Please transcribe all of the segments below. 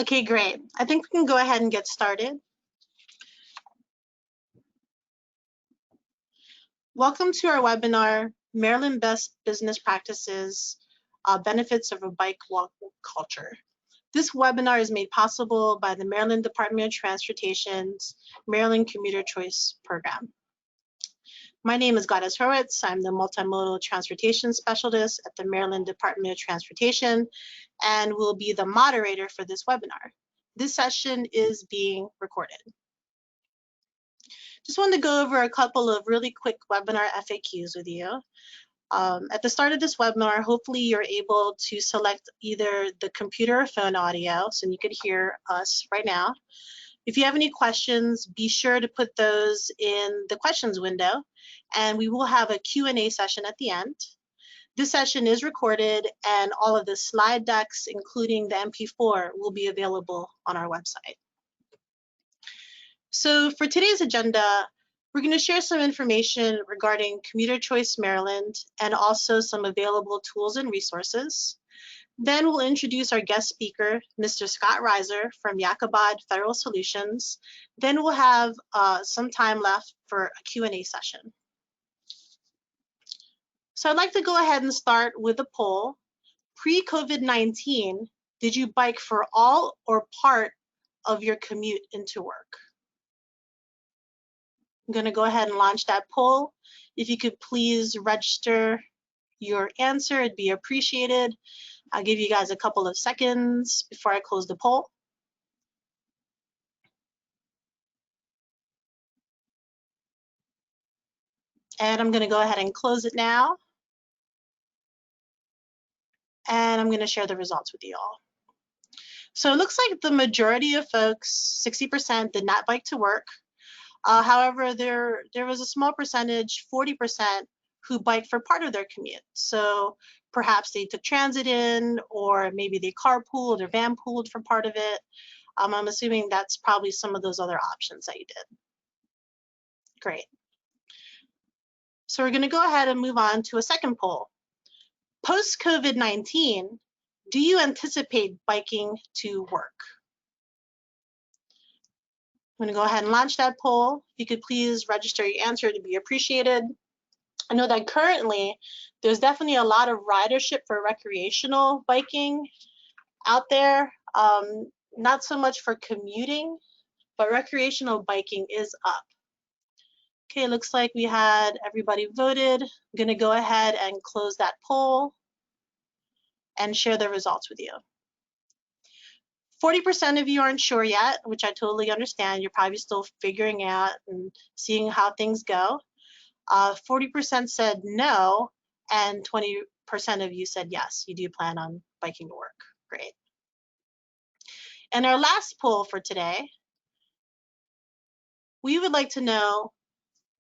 Okay, great. I think we can go ahead and get started. Welcome to our webinar, Maryland Best Business Practices, Benefits of a Bike Walk Culture. This webinar is made possible by the Maryland Department of Transportation's Maryland Commuter Choice Program. My name is Gladys Horowitz. I'm the Multimodal Transportation Specialist at the Maryland Department of Transportation and will be the moderator for this webinar. This session is being recorded. Just wanted to go over a couple of really quick webinar FAQs with you. At the start of this webinar, hopefully you're able to select either the computer or phone audio so you could hear us right now. If you have any questions, be sure to put those in the questions window, and we will have a Q&A session at the end. This session is recorded, and all of the slide decks, including the MP4, will be available on our website. So for today's agenda, we're going to share some information regarding Commuter Choice Maryland and also some available tools and resources. Then we'll introduce our guest speaker, Mr. Scott Reiser from Yakabad Federal Solutions. Then we'll have some time left for a Q&A session. So I'd like to go ahead and start with a poll. Pre-COVID-19, did you bike for all or part of your commute into work? I'm going to go ahead and launch that poll. If you could please register your answer, it'd be appreciated. I'll give you guys a couple of seconds before I close the poll. And I'm going to go ahead and close it now. And I'm going to share the results with you all. So it looks like the majority of folks, 60%, did not bike to work. However, there was a small percentage, 40%, who bike for part of their commute. So perhaps they took transit in, or maybe they carpooled or vanpooled for part of it. I'm assuming that's probably some of those other options that you did. Great. So we're going to go ahead and move on to a second poll. Post-COVID-19, do you anticipate biking to work? I'm going to go ahead and launch that poll. If you could please register your answer, to be appreciated. I know that currently there's definitely a lot of ridership for recreational biking out there. Not so much for commuting, but recreational biking is up. Okay, looks like we had everybody voted. I'm going to go ahead and close that poll and share the results with you. 40% of you aren't sure yet, which I totally understand. You're probably still figuring out and seeing how things go. 40% said no, and 20% of you said yes, you do plan on biking to work. Great. And our last poll for today, we would like to know,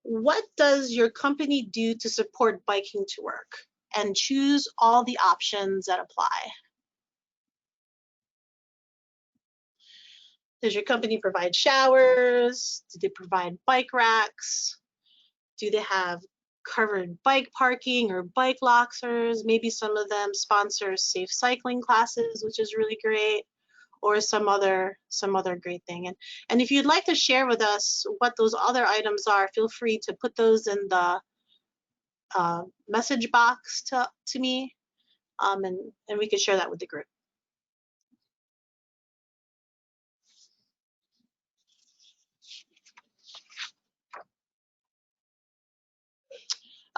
what does your company do to support biking to work? And choose all the options that apply. Does your company provide showers? Do they provide bike racks? Do they have covered bike parking or bike lockers? Maybe some of them sponsor safe cycling classes, which is really great, or some other great thing. And if you'd like to share with us what those other items are, feel free to put those in the message box to me, and we could share that with the group.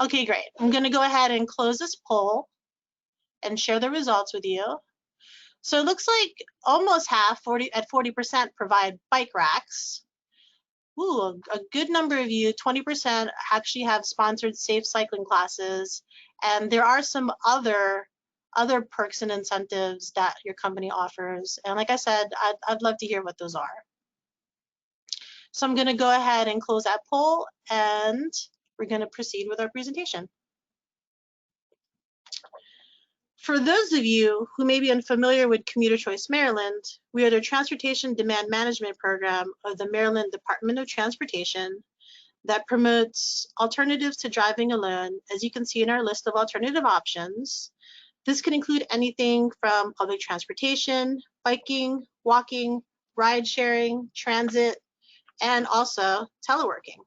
Okay, great. I'm going to go ahead and close this poll and share the results with you. So it looks like almost half, 40% provide bike racks. Ooh, a good number of you, 20%, actually have sponsored safe cycling classes. And there are some other perks and incentives that your company offers. And like I said, I'd love to hear what those are. So I'm going to go ahead and close that poll, and we're going to proceed with our presentation. For those of you who may be unfamiliar with Commuter Choice Maryland, we are the Transportation Demand Management Program of the Maryland Department of Transportation that promotes alternatives to driving alone, as you can see in our list of alternative options. This can include anything from public transportation, biking, walking, ride sharing, transit, and also teleworking.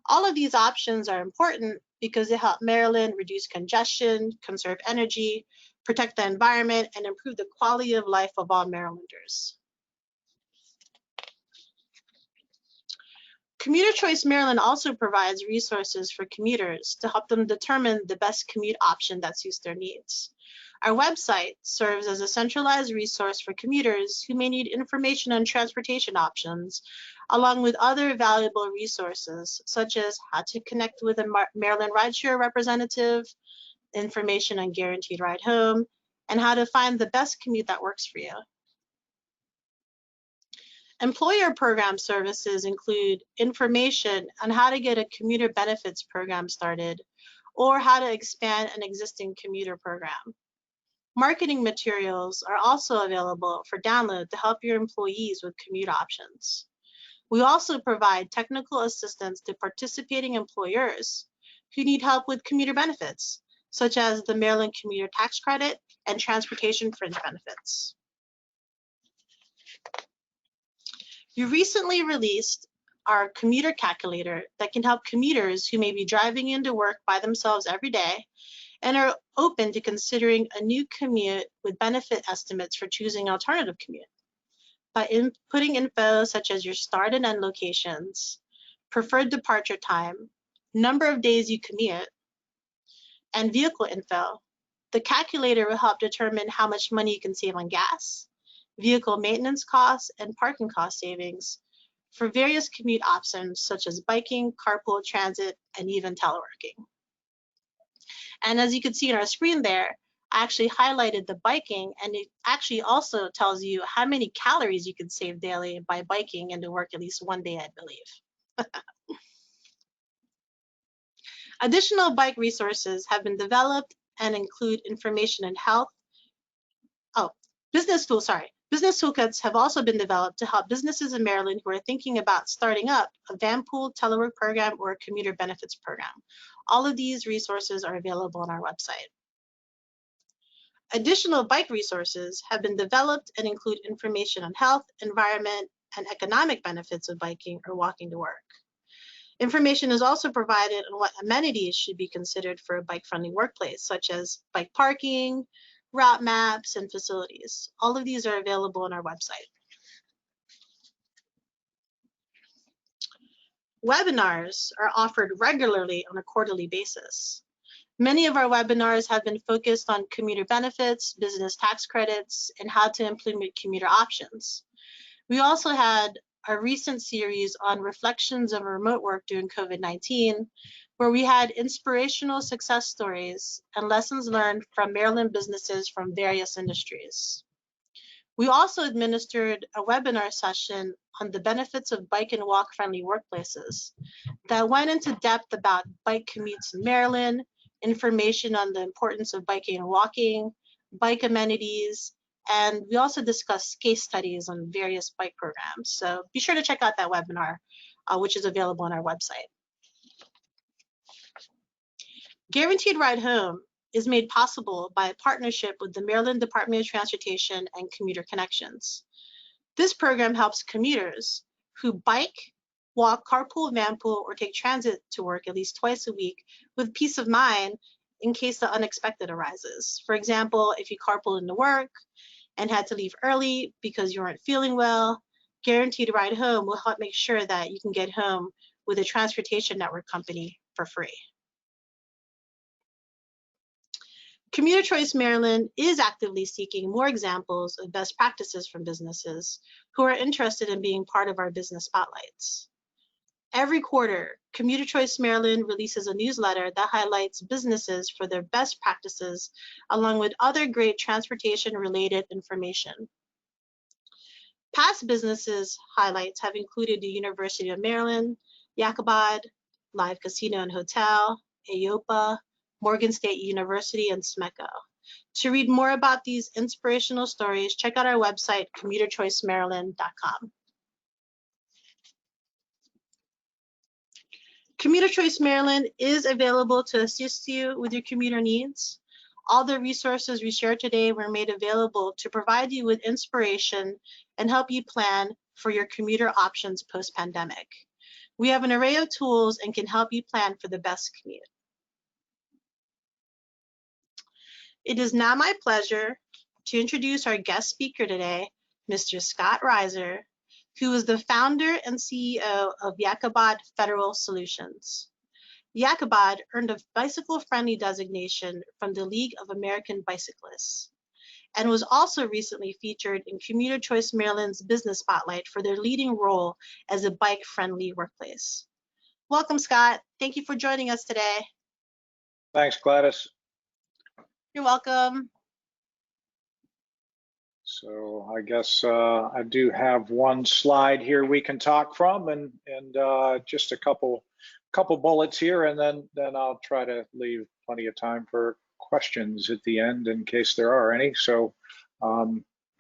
All of these options are important because they help Maryland reduce congestion, conserve energy, protect the environment, and improve the quality of life of all Marylanders. Commuter Choice Maryland also provides resources for commuters to help them determine the best commute option that suits their needs. Our website serves as a centralized resource for commuters who may need information on transportation options, along with other valuable resources, such as how to connect with a Maryland rideshare representative, information on guaranteed ride home, and how to find the best commute that works for you. Employer program services include information on how to get a commuter benefits program started or how to expand an existing commuter program. Marketing materials are also available for download to help your employees with commute options. We also provide technical assistance to participating employers who need help with commuter benefits, such as the Maryland Commuter Tax Credit and Transportation Fringe Benefits. We recently released our commuter calculator that can help commuters who may be driving into work by themselves every day and are open to considering a new commute with benefit estimates for choosing an alternative commute. By inputting info such as your start and end locations, preferred departure time, number of days you commute, and vehicle info, the calculator will help determine how much money you can save on gas, vehicle maintenance costs, and parking cost savings for various commute options such as biking, carpool, transit, and even teleworking. And as you can see on our screen there, I actually highlighted the biking, and it actually also tells you how many calories you can save daily by biking into work at least one day, I believe. Additional bike resources have been developed and include information in health. Business toolkits have also been developed to help businesses in Maryland who are thinking about starting up a van pool, telework program, or a commuter benefits program. All of these resources are available on our website. Additional bike resources have been developed and include information on health, environment, and economic benefits of biking or walking to work. Information is also provided on what amenities should be considered for a bike-friendly workplace, such as bike parking, route maps, and facilities. All of these are available on our website. Webinars are offered regularly on a quarterly basis. Many of our webinars have been focused on commuter benefits, business tax credits, and how to implement commuter options. We also had a recent series on reflections of remote work during COVID-19, where we had inspirational success stories and lessons learned from Maryland businesses from various industries. We also administered a webinar session on the benefits of bike and walk friendly workplaces that went into depth about bike commutes in Maryland, information on the importance of biking and walking, bike amenities, and we also discussed case studies on various bike programs. So be sure to check out that webinar, which is available on our website. Guaranteed Ride Home is made possible by a partnership with the Maryland Department of Transportation and Commuter Connections. This program helps commuters who bike, walk, carpool, vanpool, or take transit to work at least twice a week with peace of mind in case the unexpected arises. For example, if you carpool into work and had to leave early because you weren't feeling well, Guaranteed Ride Home will help make sure that you can get home with a transportation network company for free. Commuter Choice Maryland is actively seeking more examples of best practices from businesses who are interested in being part of our business spotlights. Every quarter, Commuter Choice Maryland releases a newsletter that highlights businesses for their best practices, along with other great transportation-related information. Past businesses highlights have included the University of Maryland, Yakabad, Live Casino and Hotel, AYOPA, Morgan State University, and SMECO. To read more about these inspirational stories, check out our website, commuterchoicemaryland.com. Commuter Choice Maryland is available to assist you with your commuter needs. All the resources we shared today were made available to provide you with inspiration and help you plan for your commuter options post-pandemic. We have an array of tools and can help you plan for the best commute. It is now my pleasure to introduce our guest speaker today, Mr. Scott Reiser, who is the founder and CEO of Yakabad Federal Solutions. Yakabad earned a bicycle-friendly designation from the League of American Bicyclists and was also recently featured in Commuter Choice Maryland's Business Spotlight for their leading role as a bike-friendly workplace. Welcome, Scott. Thank you for joining us today. Thanks, Gladys. You're welcome. So I guess I do have one slide here we can talk from, and just a couple bullets here, and then I'll try to leave plenty of time for questions at the end in case there are any. So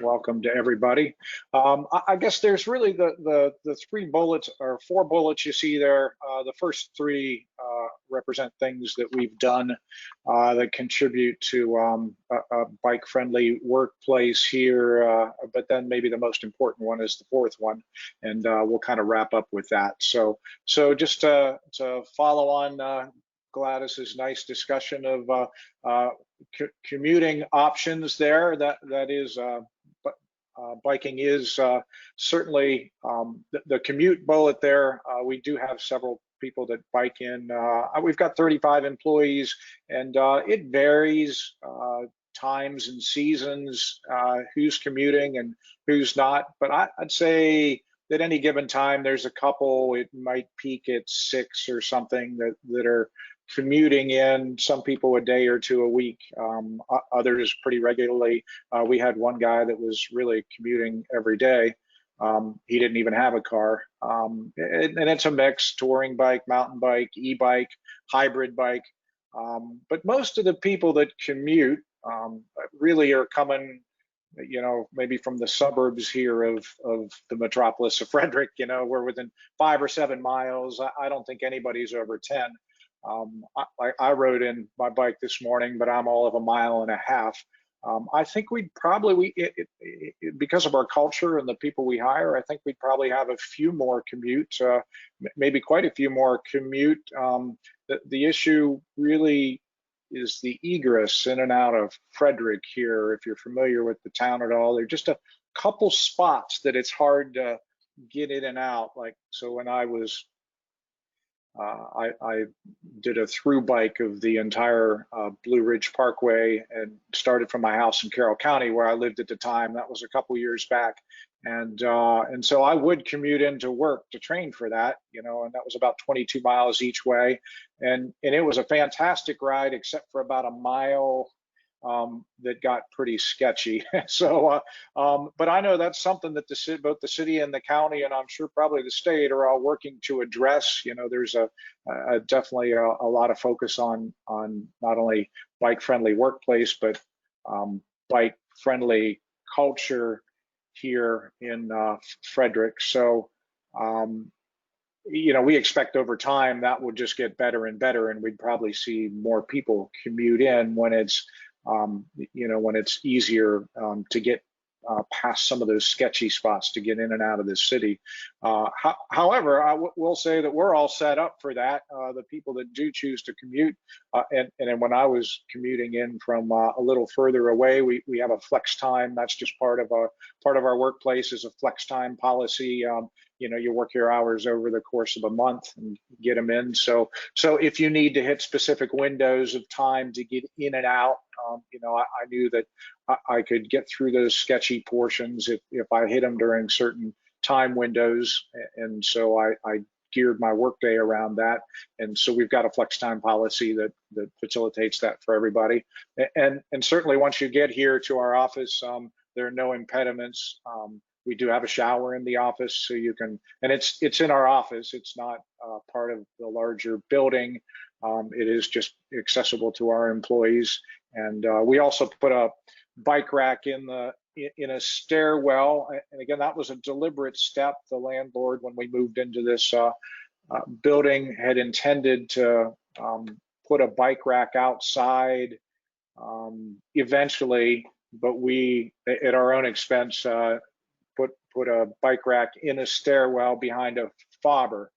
welcome to everybody. I guess there's really the 3 bullets or 4 bullets you see there. The first 3 represent things that we've done that contribute to a bike-friendly workplace here. But then maybe the most important one is the 4th one, and we'll kind of wrap up with that. So just to follow on Gladys's nice discussion of commuting options there, that is biking is certainly the commute bullet there. We do have several people that bike in. We've got 35 employees, and it varies times and seasons, who's commuting and who's not. But I'd say at any given time, there's a couple. It might peak at 6 or something that are commuting in, some people a day or 2 a week, others pretty regularly. We had one guy that was really commuting every day. He didn't even have a car. And it's a mix: touring bike, mountain bike, e-bike, hybrid bike. But most of the people that commute really are coming, maybe from the suburbs here of the metropolis of Frederick. We're within 5 or 7 miles. I don't think anybody's over 10. I rode in my bike this morning, but I'm all of 1.5 miles. I think we'd probably, because of our culture and the people we hire, I think we'd probably have a few more commute, maybe quite a few more commute. The issue really is the egress in and out of Frederick here. If you're familiar with the town at all, there are just a couple spots that it's hard to get in and out. Like, so when I was I did a through bike of the entire Blue Ridge Parkway and started from my house in Carroll County, where I lived at the time. That was a couple years back, and so I would commute into work to train for that, and that was about 22 miles each way, and it was a fantastic ride, except for about 1 mile that got pretty sketchy. So, but I know that's something that both the city and the county, and I'm sure probably the state, are all working to address. There's definitely a lot of focus on not only bike-friendly workplace, but bike-friendly culture here in Frederick. So, we expect over time that will just get better and better, and we'd probably see more people commute in when it's when it's easier to get past some of those sketchy spots to get in and out of the city. However, I will say that we're all set up for that. The people that do choose to commute, and then when I was commuting in from a little further away, we have a flex time. That's just part of our workplace is a flex time policy. You work your hours over the course of a month and get them in. So if you need to hit specific windows of time to get in and out, I knew that I could get through those sketchy portions if I hit them during certain time windows. And so I geared my workday around that. And so we've got a flex time policy that facilitates that for everybody. And certainly once you get here to our office, there are no impediments. We do have a shower in the office, so you can, and it's in our office. It's not part of the larger building. It is just accessible to our employees. And we also put a bike rack in a stairwell. And again, that was a deliberate step. The landlord, when we moved into this building, had intended to put a bike rack outside eventually, but we, at our own expense, put a bike rack in a stairwell behind a fobber.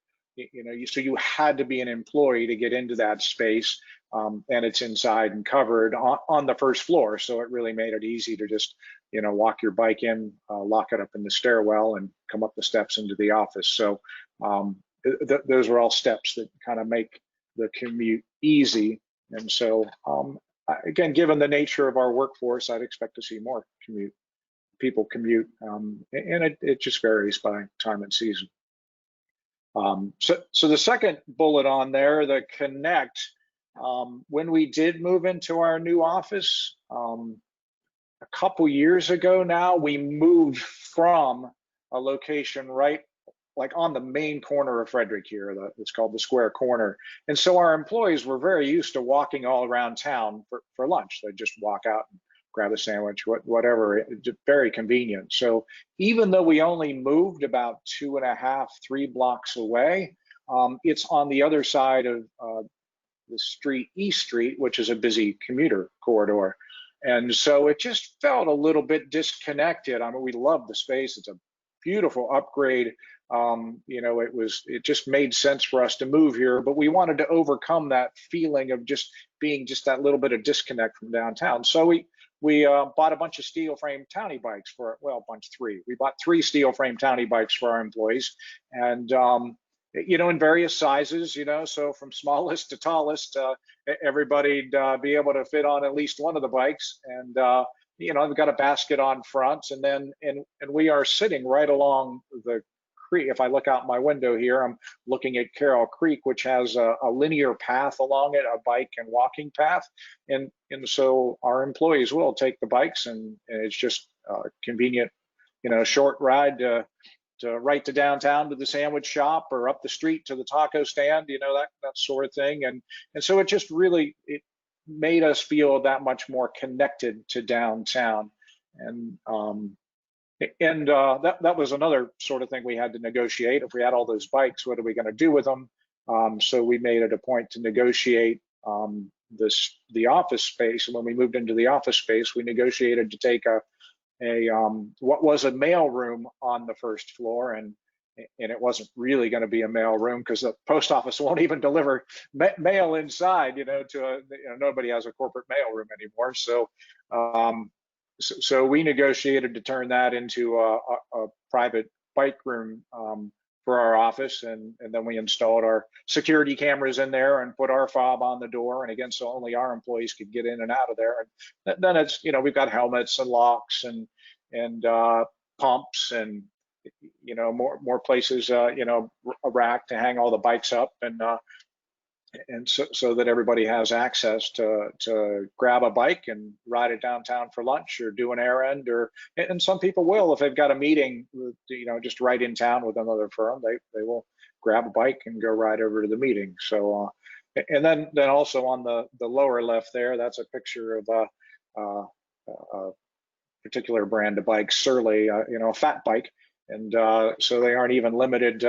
So you had to be an employee to get into that space, and it's inside and covered on the first floor. So it really made it easy to just, walk your bike in, lock it up in the stairwell, and come up the steps into the office. So those are all steps that kind of make the commute easy. And so, again, given the nature of our workforce, I'd expect to see more people commute, and it just varies by time and season. So the second bullet on there, the connect, when we did move into our new office a couple years ago now, we moved from a location right like on the main corner of Frederick here. It's called the Square Corner. And so our employees were very used to walking all around town for lunch. They'd just walk out and grab a sandwich, whatever, very convenient. So even though we only moved about 2.5, 3 blocks away, it's on the other side of the street, East Street, which is a busy commuter corridor. And so it just felt a little bit disconnected. I mean, we love the space. It's a beautiful upgrade. It just made sense for us to move here, but we wanted to overcome that feeling of just being just that little bit of disconnect from downtown. So we bought a bunch of steel frame townie bikes three. We bought 3 steel frame townie bikes for our employees, and in various sizes, so from smallest to tallest, everybody'd be able to fit on at least one of the bikes. And they've got a basket on front, and then and we are sitting right along the creek. If I look out my window here, I'm looking at Carroll Creek, which has a linear path along it, a bike and walking path. And so our employees will take the bikes, and it's just convenient, short ride to right to downtown to the sandwich shop, or up the street to the taco stand, that sort of thing. And so it just really, it made us feel that much more connected to downtown. And that was another sort of thing we had to negotiate. If we had all those bikes, what are we going to do with them? So we made it a point to negotiate the office space. And when we moved into the office space, we negotiated to take what was a mail room on the first floor, and it wasn't really going to be a mail room because the post office won't even deliver mail inside. Nobody has a corporate mail room anymore. So we negotiated to turn that into a private bike room for our office, and then we installed our security cameras in there and put our fob on the door, and again, so only our employees could get in and out of there. And then it's, we've got helmets and locks and pumps, and more places, a rack to hang all the bikes up, and so that everybody has access to grab a bike and ride it downtown for lunch, or do an errand, and some people will, if they've got a meeting, just right in town with another firm, they will grab a bike and go right over to the meeting. So and then also on the lower left there, that's a picture of a particular brand of bike, Surly, a fat bike. And so they aren't even limited.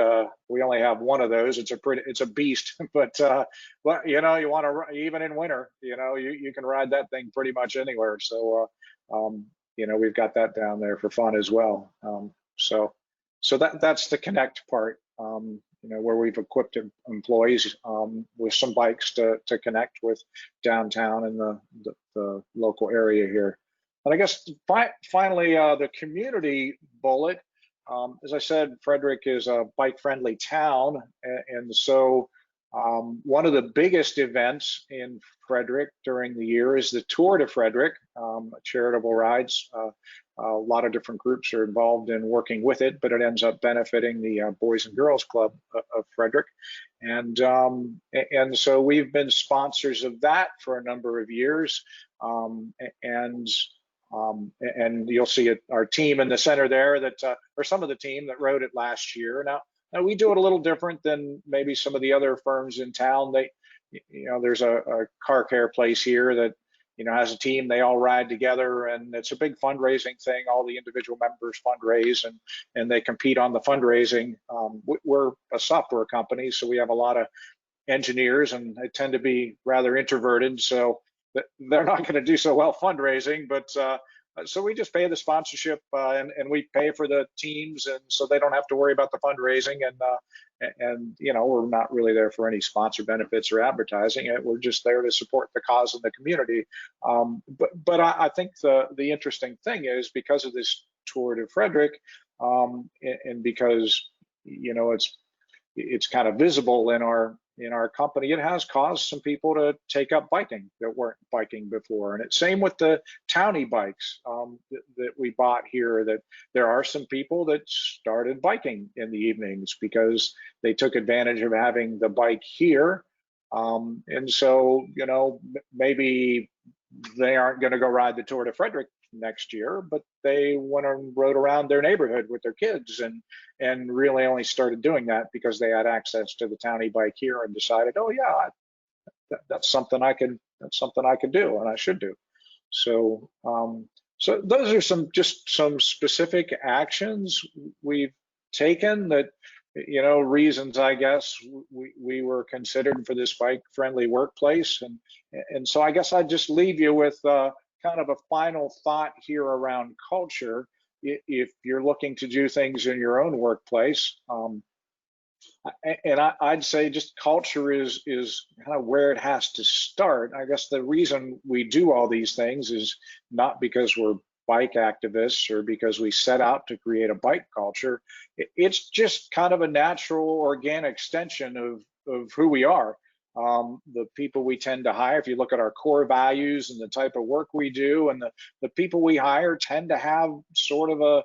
We only have one of those. It's a beast, but you want to, even in winter, you can ride that thing pretty much anywhere. So we've got that down there for fun as well. So that's the connect part. Where we've equipped employees with some bikes to connect with downtown and the local area here. And I guess finally, the community bullet. As I said, Frederick is a bike-friendly town, and so one of the biggest events in Frederick during the year is the Tour de Frederick, charitable rides. A lot of different groups are involved in working with it, but it ends up benefiting the Boys and Girls Club of Frederick. And so we've been sponsors of that for a number of years. And you'll see our team in the center there, or some of the team that rode it last year. Now we do it a little different than maybe some of the other firms in town. There's a car care place here that has a team. They all ride together, and it's a big fundraising thing. All the individual members fundraise, and they compete on the fundraising. We're a software company, so we have a lot of engineers, and they tend to be rather introverted. So they're not going to do so well fundraising, but so we just pay the sponsorship and we pay for the teams, and so they don't have to worry about the fundraising. And you know, we're not really there for any sponsor benefits or advertising. We're just there to support the cause in the community. But I think the interesting thing is, because of this Tour de Frederick, and because, you know, it's kind of visible in our company, it has caused some people to take up biking that weren't biking before. And it's same with the townie bikes that we bought here, that there are some people that started biking in the evenings because they took advantage of having the bike here. And so, you know, maybe they aren't going to go ride the Tour de Frederick next year, but they went and rode around their neighborhood with their kids, and really only started doing that because they had access to the townie bike here and decided, oh yeah, that's something I could do and I should do. So so those are some specific actions we've taken that, you know, reasons, I guess, we were considered for this bike friendly workplace. And so I guess I'd just leave you with kind of a final thought here around culture. If you're looking to do things in your own workplace, and I'd say just culture is kind of where it has to start. I guess the reason we do all these things is not because we're bike activists or because we set out to create a bike culture. It's just kind of a natural, organic extension of who we are. The people we tend to hire, if you look at our core values and the type of work we do, and the people we hire tend to have sort of a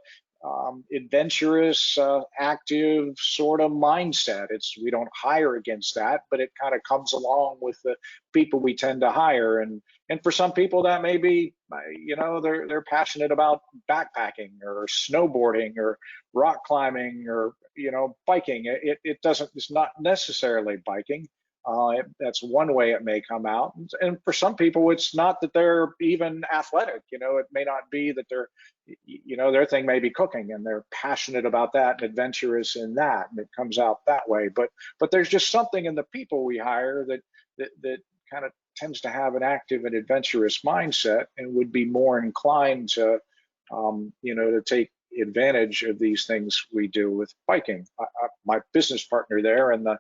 adventurous, active sort of mindset. We don't hire against that, but it kind of comes along with the people we tend to hire. And for some people that may be, you know, they're passionate about backpacking or snowboarding or rock climbing or, you know, biking. It's not necessarily biking. That's one way it may come out. And for some people, it's not that they're even athletic. You know, it may not be that they're, you know, their thing may be cooking and they're passionate about that and adventurous in that, and it comes out that way. But there's just something in the people we hire that kind of tends to have an active and adventurous mindset and would be more inclined to, you know, to take advantage of these things we do with biking. My business partner there in the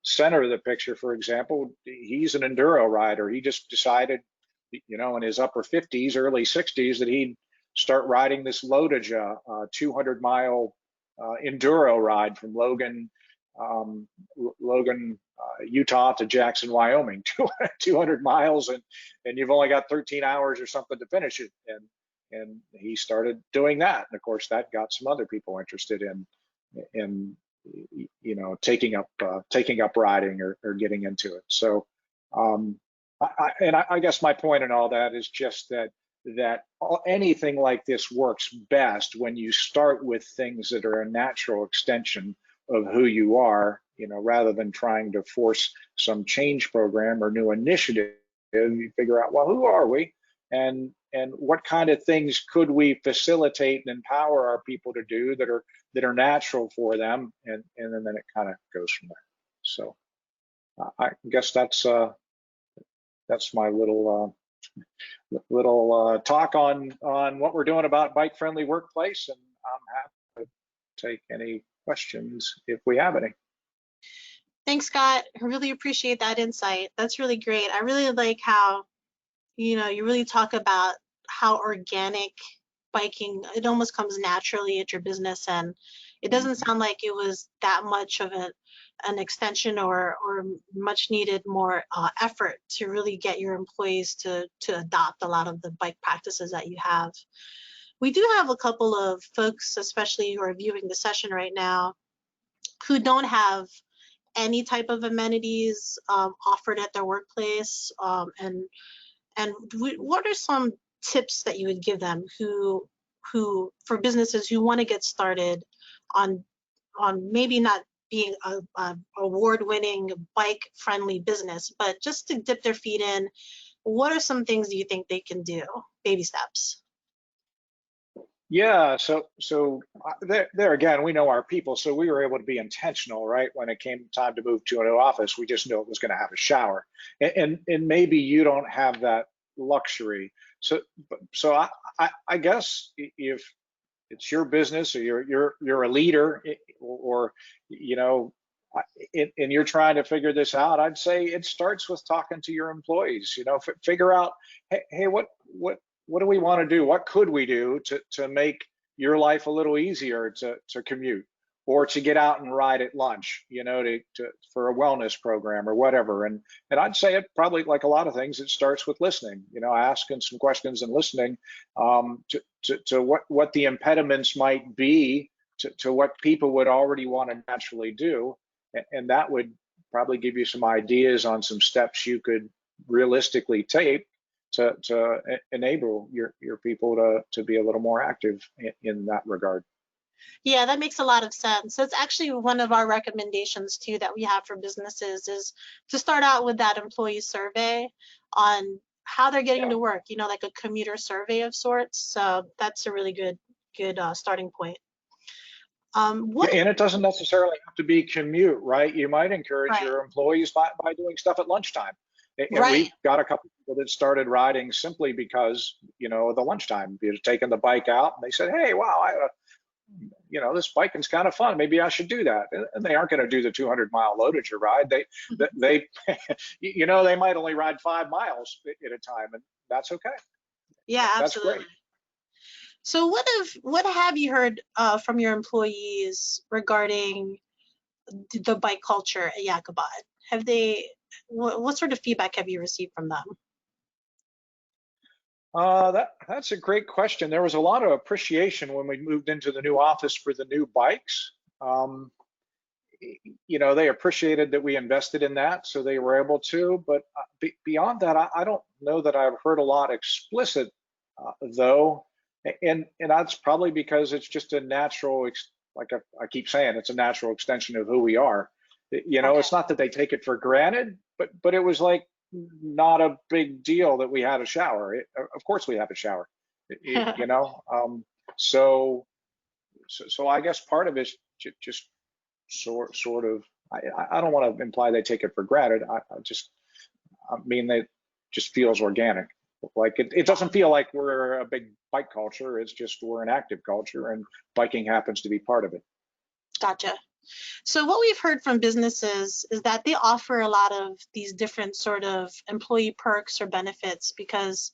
center of the picture, for example, he's an enduro rider. He just decided, you know, in his upper 50s, early 60s, that he'd start riding this Lodaja 200-mile enduro ride from Logan, Utah to Jackson, Wyoming, 200 miles, and you've only got 13 hours or something to finish it. And he started doing that, and of course that got some other people interested in you know, taking up riding or getting into it. So I guess my point in all that is just that anything like this works best when you start with things that are a natural extension of who you are, you know, rather than trying to force some change program or new initiative. You figure out, well, who are we, and what kind of things could we facilitate and empower our people to do that are natural for them, and then it kind of goes from there. So I guess that's my little talk on what we're doing about bike friendly workplace, and I'm happy to take any questions if we have any. Thanks, Scott. I really appreciate that insight. That's really great. I really like how, you know, you really talk about how organic biking, it almost comes naturally at your business, and it doesn't sound like it was that much of an extension or much needed more effort to really get your employees to adopt a lot of the bike practices that you have. We do have a couple of folks, especially who are viewing the session right now, who don't have any type of amenities offered at their workplace, and what are some tips that you would give them who for businesses who want to get started on maybe not being a award-winning bike-friendly business, but just to dip their feet in? What are some things you think they can do? Baby steps. Yeah, so there again, we know our people, so we were able to be intentional, right? When it came time to move to a new office, we just knew it was going to have a shower, and maybe you don't have that luxury. So I guess if it's your business, or you're a leader, or you know, and you're trying to figure this out, I'd say it starts with talking to your employees. Figure out, hey, what do we want to do? What could we do to make your life a little easier to commute, or to get out and ride at lunch, for a wellness program or whatever. And I'd say it probably, like a lot of things, it starts with listening, asking some questions and listening, to what the impediments might be to what people would already want to naturally do. And that would probably give you some ideas on some steps you could realistically take to enable your people to be a little more active in that regard. Yeah, that makes a lot of sense. That's actually one of our recommendations too that we have for businesses, is to start out with that employee survey on how they're getting Yeah. to work, like a commuter survey of sorts. So that's a really good starting point. Yeah, What? and it doesn't necessarily have to be commute, right? You might encourage Right, your employees by doing stuff at lunchtime. And right. we've got a couple people that started riding simply because, of the lunchtime, taking the bike out, and they said, hey, wow, this biking's kind of fun. Maybe I should do that. And they aren't going to do the 200-mile loadager ride. They they might only ride 5 miles at a time, and that's okay. Yeah, That's absolutely. great. So what have you heard from your employees regarding the bike culture at Yakabad? Have they, what sort of feedback have you received from them? That's a great question. There was a lot of appreciation when we moved into the new office for the new bikes. Um, they appreciated that we invested in that, so they were able to. But beyond that, I don't know that I've heard a lot explicit, though, and that's probably because it's just a natural, like I keep saying, it's a natural extension of who we are. Okay. It's not that they take it for granted, but it was like not a big deal that we had a shower. Of course, we have a shower. You know, so I guess part of it's just sort of, I don't want to imply they take it for granted. I mean, they just feels organic. Like it doesn't feel like we're a big bike culture. It's just we're an active culture, and biking happens to be part of it. Gotcha. So what we've heard from businesses is that they offer a lot of these different sort of employee perks or benefits because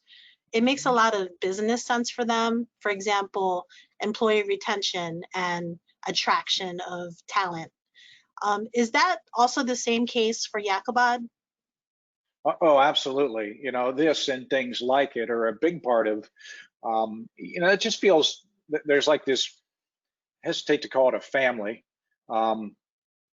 it makes a lot of business sense for them. For example, employee retention and attraction of talent. Is that also the same case for Yakabad? Oh, absolutely. This and things like it are a big part of, it just feels that there's like this, hesitate to call it a family. Um,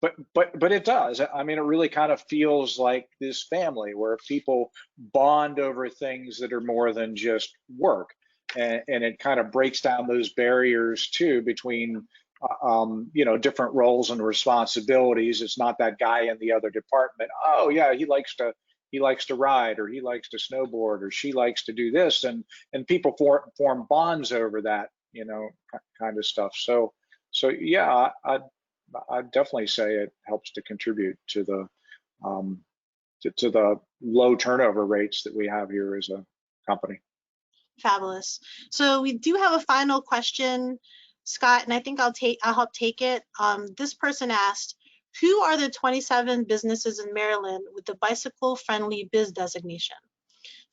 but it does. I mean, it really kind of feels like this family where people bond over things that are more than just work, and it kind of breaks down those barriers too between different roles and responsibilities. It's not that guy in the other department. Oh yeah, he likes to ride, or he likes to snowboard, or she likes to do this, and people form bonds over that, kind of stuff. So yeah, I'd definitely say it helps to contribute to the um, to the low turnover rates that we have here as a company. Fabulous. So we do have a final question, Scott, and I think I'll help take it. This person asked, who are the 27 businesses in Maryland with the bicycle friendly biz designation?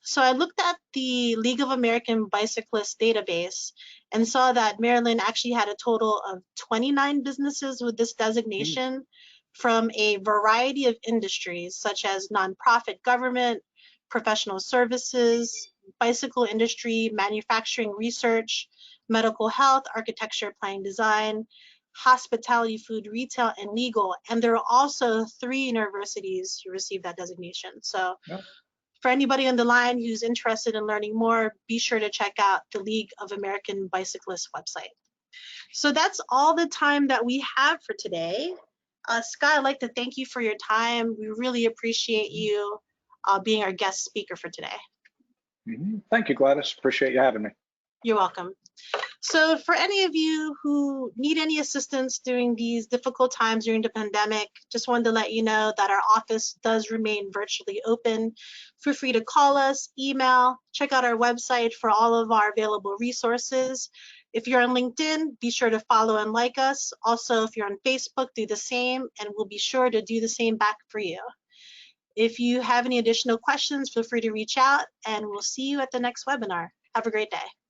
So I looked at the League of American Bicyclists database and saw that Maryland actually had a total of 29 businesses with this Mm. designation from a variety of industries such as nonprofit government, professional services, bicycle industry, manufacturing research, medical health, architecture, planning design, hospitality, food, retail, and legal. And there are also 3 universities who received that designation. So Yeah. for anybody on the line who's interested in learning more, be sure to check out the League of American Bicyclists website. So that's all the time that we have for today. Scott, I'd like to thank you for your time. We really appreciate you being our guest speaker for today. Thank you, Gladys. Appreciate you having me. You're welcome. So for any of you who need any assistance during these difficult times during the pandemic, just wanted to let you know that our office does remain virtually open. Feel free to call us, email, check out our website for all of our available resources. If you're on LinkedIn, be sure to follow and like us. Also, if you're on Facebook, do the same, and we'll be sure to do the same back for you. If you have any additional questions, feel free to reach out, and we'll see you at the next webinar. Have a great day.